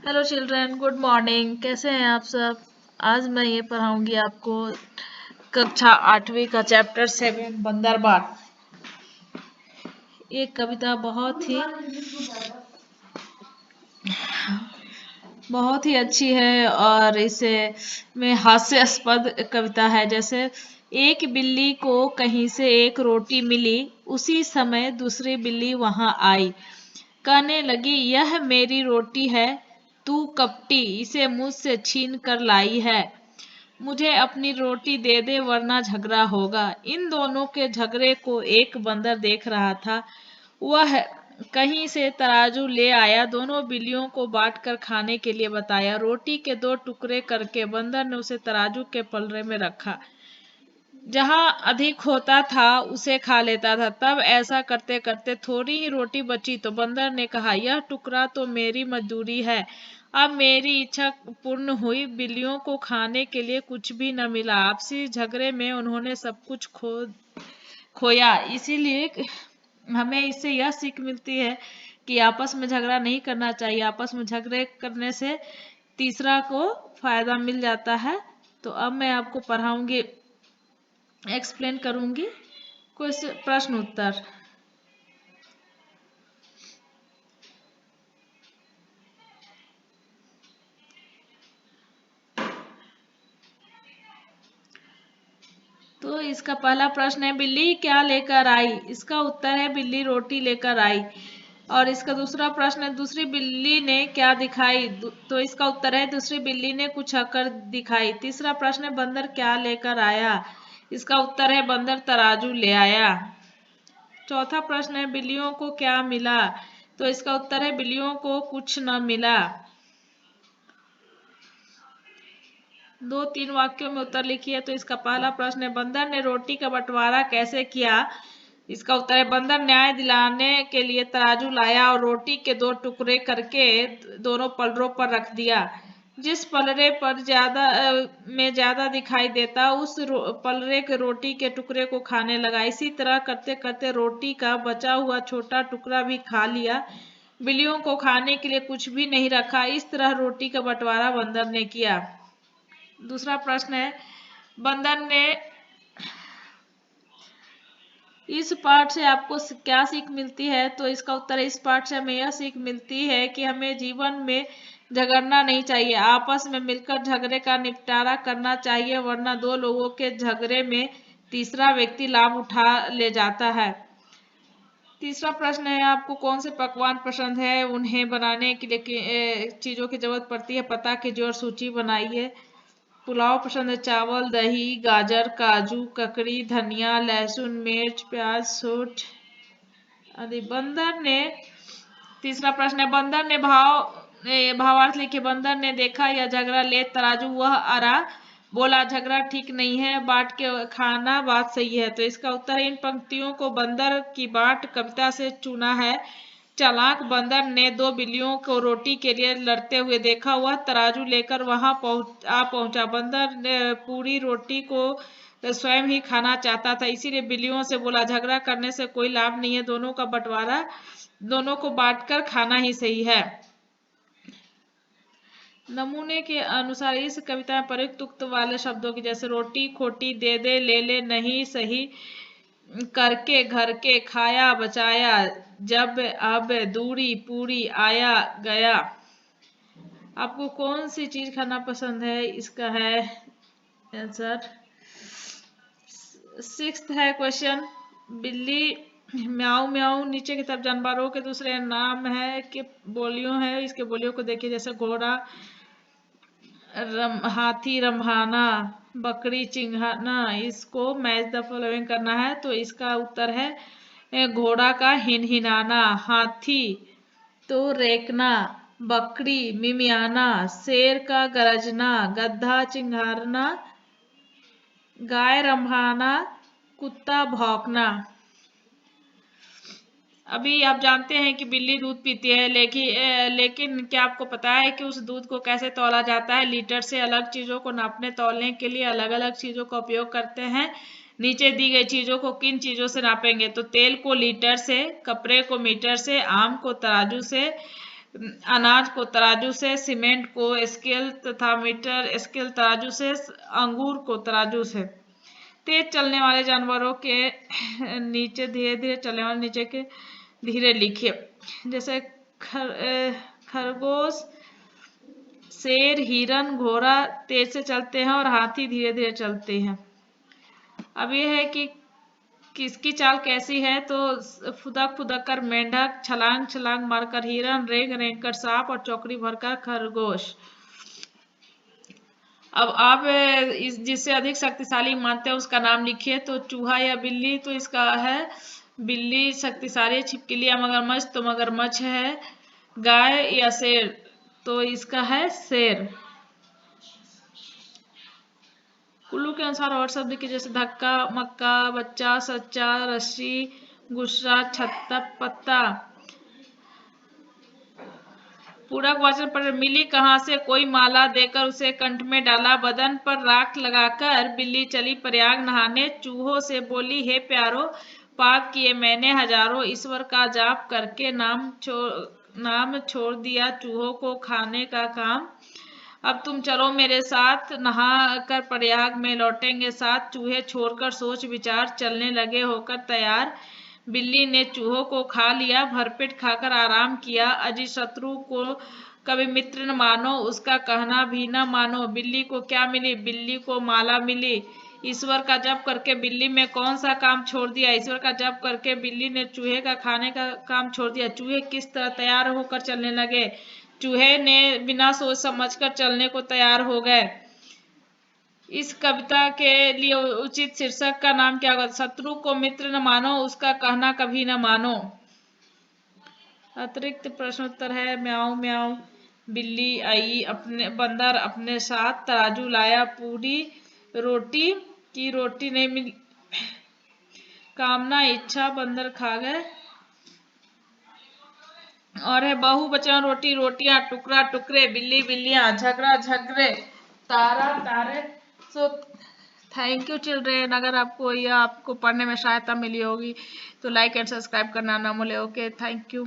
Hello children, good morning. कैसे हैं आप सब? आज मैं ये पढ़ाऊंगी आपको कक्षा 8वीं का चैप्टर 7 बंदरबाट। ये कविता बहुत ही अच्छी है और इसे में हास्यास्पद कविता है। जैसे एक बिल्ली को कहीं से एक रोटी मिली, उसी समय दूसरी बिल्ली वहां आई, कहने लगी यह मेरी रोटी है, तू कपटी इसे मुझसे छीन कर लाई है। मुझे अपनी रोटी दे दे वरना झगड़ा होगा। इन दोनों के झगड़े को एक बंदर देख रहा था। वह कहीं से तराजू ले आया, दोनों बिल्लियों को बांट कर खाने के लिए बताया। रोटी के 2 टुकड़े करके बंदर ने उसे तराजू के पलड़े में रखा। जहां अधिक होता था उसे खा लेता था। तब ऐसा करते करते थोड़ी ही रोटी बची तो बंदर ने कहा, यह टुकड़ा तो मेरी मजदूरी है। अब मेरी इच्छा पूर्ण हुई। बिल्लियों को खाने के लिए कुछ भी न मिला। आपसी झगड़े में उन्होंने सब कुछ खोया। इसीलिए हमें इससे यह सीख मिलती है कि आपस में झगड़ा नहीं करना चाहिए। आपस में झगड़े करने से तीसरा को फायदा मिल जाता है। तो अब मैं आपको पढ़ाऊंगी, एक्सप्लेन करूंगी कुछ प्रश्न उत्तर। तो इसका पहला प्रश्न है, बिल्ली क्या लेकर आई? इसका उत्तर है बिल्ली रोटी लेकर आई। और इसका दूसरा प्रश्न है, दूसरी बिल्ली ने क्या दिखाई? तो इसका उत्तर है दूसरी बिल्ली ने कुछ अकड़ दिखाई। तीसरा प्रश्न है, बंदर क्या लेकर आया? इसका उत्तर है बंदर तराजू ले आया। चौथा प्रश्न है, बिल्लियों को क्या मिला? तो इसका उत्तर है बिल्लियों को कुछ न मिला। 2-3 वाक्यों में उत्तर लिखिए। तो इसका पहला प्रश्न है, बंदर ने रोटी का बंटवारा कैसे किया? इसका उत्तर है बंदर न्याय दिलाने के लिए तराजू लाया और रोटी के 2 टुकड़े करके दोनों पलड़ों पर रख दिया। जिस पलड़े पर ज्यादा दिखाई देता उस पलड़े के रोटी के टुकड़े को खाने लगा। इसी तरह करते करते रोटी का बचा हुआ छोटा टुकड़ा भी खा लिया। बिल्लियों को खाने के लिए कुछ भी नहीं रखा। इस तरह रोटी का बंटवारा बंदर ने किया। दूसरा प्रश्न है, बंदर ने इस पाठ से आपको क्या सीख मिलती है? तो इसका उत्तर है, इस पाठ से हमें यह सीख मिलती है कि हमें जीवन में झगड़ना नहीं चाहिए। आपस में मिलकर झगड़े का निपटारा करना चाहिए, वरना 2 लोगों के झगड़े में तीसरा व्यक्ति लाभ उठा ले जाता है। तीसरा प्रश्न है, आपको कौन से पकवान पसंद है? उन्हें बनाने के लिए चीजों की जरूरत पड़ती है, पता कीजिए और सूची बनाइए। पुलाव पसंद है, चावल, दही, गाजर, काजू, ककड़ी, धनिया, लहसुन, मिर्च, प्याज, सूट आदि। बंदर ने तीसरा प्रश्न है, बंदर ने भावार्थ लिखिए। बंदर ने देखा यह झगड़ा ले तराजू, वह अरा, बोला झगड़ा ठीक नहीं है, बांट के खाना बात सही है। तो इसका उत्तर है, इन पंक्तियों को बंदर की बाट कविता से चुना है। चालाक बंदर ने 2 बिल्लियों को रोटी के लिए लड़ते हुए देखा। वह तराजू लेकर वहां पहुंचा। बंदर ने पूरी रोटी को स्वयं ही खाना चाहता था, इसीलिए बिल्लियों से बोला झगड़ा करने से कोई लाभ नहीं है, दोनों को बांटकर खाना ही सही है। नमूने के अनुसार इस कविता में प्रयुक्त उक्त वाले शब्दों की, जैसे रोटी, खोटी, दे दे, ले ले, नहीं, सही, करके, घर के, खाया, बचाया, जब, अब, दूरी, पूरी, आया, गया। आपको कौन सी चीज खाना पसंद है? इसका है आंसर 6th है क्वेश्चन, बिल्ली म्याऊ म्याऊ। नीचे की तरफ जानवरों के दूसरे नाम है कि बोलियों है, इसके बोलियों को देखिए। जैसे घोड़ा, हाथी, रंभाना, बकरी, चिंघाना। इसको मैच द फॉलोइंग करना है। तो इसका उत्तर है घोड़ा का हिनहिनाना, हाथी तो रेकना, बकरी मिमियाना, शेर का गरजना, गधा चिंघारना, गाय रंभाना, कुत्ता भौंकना। अभी आप जानते हैं कि बिल्ली दूध पीती है, लेकिन क्या आपको पता है कि उस दूध को कैसे तौला जाता है? लीटर से। अलग चीजों को नापने तौलने के लिए अलग अलग चीजों का उपयोग करते हैं। नीचे दी गई चीजों को किन चीजों से नापेंगे? तो तेल को लीटर से, कपड़े को मीटर से, आम को तराजू से, अनाज को तराजू से, सीमेंट को स्केल तथा मीटर स्केल तराजू से, अंगूर को तराजू से। तेज चलने वाले जानवरों के नीचे धीरे धीरे चलने वाले नीचे के धीरे लिखिए। जैसे खरगोश, शेर, हिरन, घोड़ा तेज से चलते हैं और हाथी धीरे धीरे चलते हैं। अब यह है कि किसकी चाल कैसी है, तो फुदक फुदक कर मेंढक, छलांग छलांग मारकर हिरन, रेंग रेंग कर सांप और चौकड़ी भरकर खरगोश। अब आप जिससे अधिक शक्तिशाली मानते हैं उसका नाम लिखिए। तो चूहा या बिल्ली, तो इसका है बिल्ली शक्तिशाली। छिपकली या मगरमच्छ, तो मगरमच्छ है। गाय या शेर, तो इसका है शेर। कुल्लू के अनुसार और शब्द की जैसे धक्का, मक्का, बच्चा, सच्चा, रस्सी, गुस्सा, छत्ता, पत्ता। पूरक वचन पर मिली कहाँ से, कोई माला देकर उसे कंठ में डाला, बदन पर राख लगाकर बिल्ली चली प्रयाग नहाने, चूहों से बोली हे प्यारो, पाप किए मैंने हजारों, ईश्वर का जाप करके नाम छोड़ दिया, चूहों को खाने का काम। अब तुम चलो मेरे साथ, नहा कर प्रयाग में लौटेंगे साथ, चूहे छोड़कर सोच विचार चलने लगे होकर तैयार। बिल्ली ने चूहों को खा लिया, भरपेट खाकर आराम किया, अजी शत्रु को कभी मित्र न मानो, उसका कहना भी न मानो। बिल्ली को क्या मिली, बिल्ली को माला मिली। ईश्वर का जप करके बिल्ली में कौन सा काम छोड़ दिया, ईश्वर का जप करके बिल्ली ने चूहे का खाने का काम छोड़ दिया। चूहे किस तरह तैयार होकर चलने लगे, चूहे ने बिना सोच समझकर चलने को तैयार हो गए। इस कविता के लिए उचित शीर्षक का नाम क्या होगा, शत्रु को मित्र न मानो, उसका कहना कभी न मानो। अतिरिक्त प्रश्नोत्तर है म्याऊं म्याऊं, बिल्ली आई अपने, बंदर अपने साथ तराजू लाया, पूरी रोटी की रोटी नहीं मिली, कामना इच्छा बंदर खा गए। और है बहुवचन रोटी रोटियां, टुकड़ा टुकड़े, बिल्ली बिल्लियां, झगड़ा झगड़े, तारा तारे। So thank you children. अगर आपको यह आपको पढ़ने में सहायता मिली होगी तो लाइक एंड सब्सक्राइब करना ना भूलें। Okay, thank you.